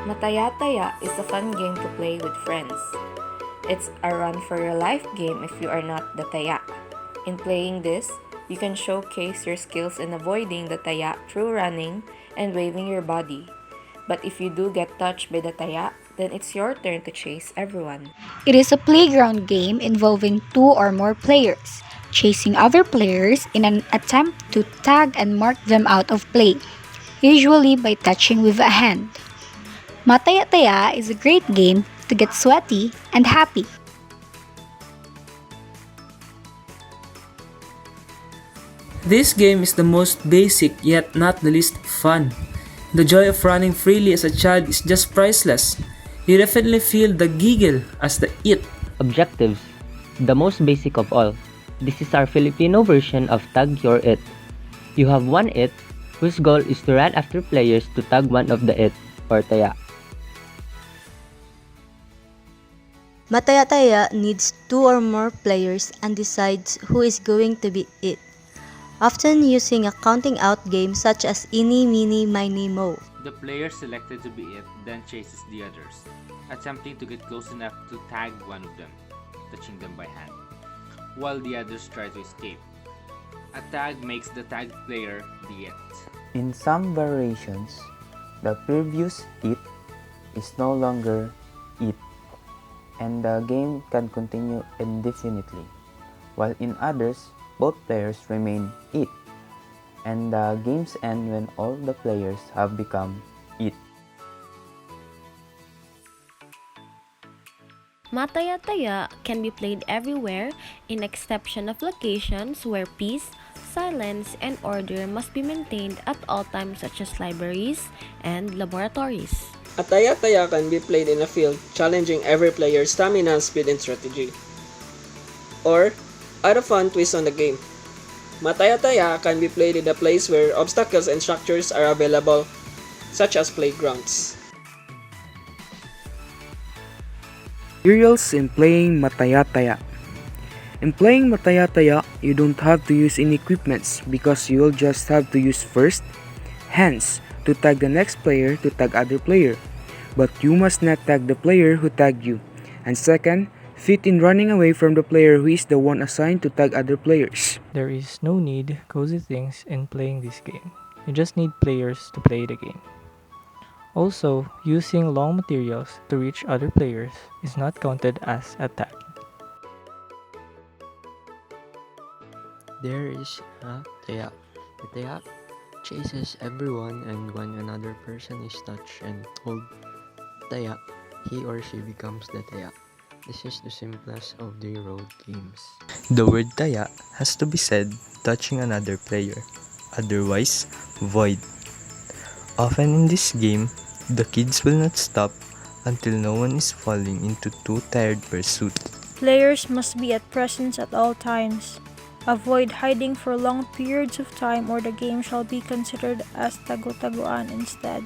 Mataya Taya is a fun game to play with friends. It's a run for your life game if you are not the taya. In playing this, you can showcase your skills in avoiding the taya through running and waving your body. But if you do get touched by the taya, then it's your turn to chase everyone. It is a playground game involving two or more players, chasing other players in an attempt to tag and mark them out of play, usually by touching with a hand. Mataya Taya is a great game to get sweaty and happy. This game is the most basic yet not the least fun. The joy of running freely as a child is just priceless. You definitely feel the giggle as the it. Objectives. The most basic of all. This is our Filipino version of Tag Your It. You have one it, whose goal is to run after players to tag one of the it, or taya. Mataya Taya needs two or more players and decides who is going to be it, often using a counting out game such as Eeny, Meeny, Miny, Mo. The player selected to be it then chases the others, attempting to get close enough to tag one of them, touching them by hand, while the others try to escape. A tag makes the tagged player the it. In some variations, the previous it is no longer it, and the game can continue indefinitely, while in others, both players remain it, and the games end when all the players have become it. Mataya Taya can be played everywhere, in exception of locations where peace, silence, and order must be maintained at all times, such as libraries and laboratories. Mataya Taya can be played in a field, challenging every player's stamina, speed, and strategy. Or, add a fun twist on the game. Mataya Taya can be played in a place where obstacles and structures are available, such as playgrounds. Materials in playing Mataya Taya. In playing Mataya Taya, you don't have to use any equipments because you'll just have to use first, hands to tag the next player to tag other player, but you must not tag the player who tagged you, and second, feet in running away from the player who is the one assigned to tag other players. There is no need cozy things in playing this game. You just need players to play the game. Also, using long materials to reach other players is not counted as a tag. There is a taya. The taya chases everyone, and when another person is touched and told taya, he or she becomes the taya. This is the simplest of the road games. The word taya has to be said touching another player, otherwise void. Often in this game, the kids will not stop until no one is falling into too tired pursuit. Players must be at presence at all times. Avoid hiding for long periods of time or the game shall be considered as tago-taguan instead.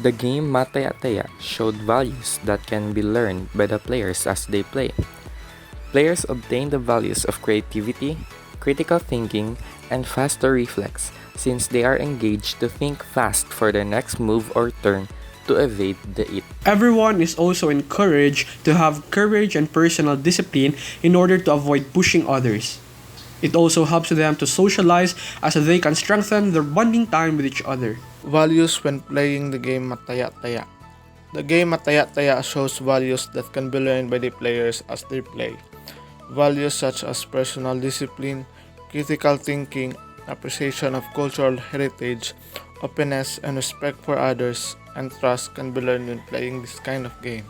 The game Mataya Taya showed values that can be learned by the players as they play. Players obtain the values of creativity, critical thinking, and faster reflex, since they are engaged to think fast for their next move or turn to evade the it. Everyone is also encouraged to have courage and personal discipline in order to avoid pushing others. It also helps them to socialize as they can strengthen their bonding time with each other. Values when playing the game Mataya Taya. The game Mataya Taya shows values that can be learned by the players as they play. Values such as personal discipline, critical thinking, appreciation of cultural heritage, openness and respect for others, and trust can be learned when playing this kind of game.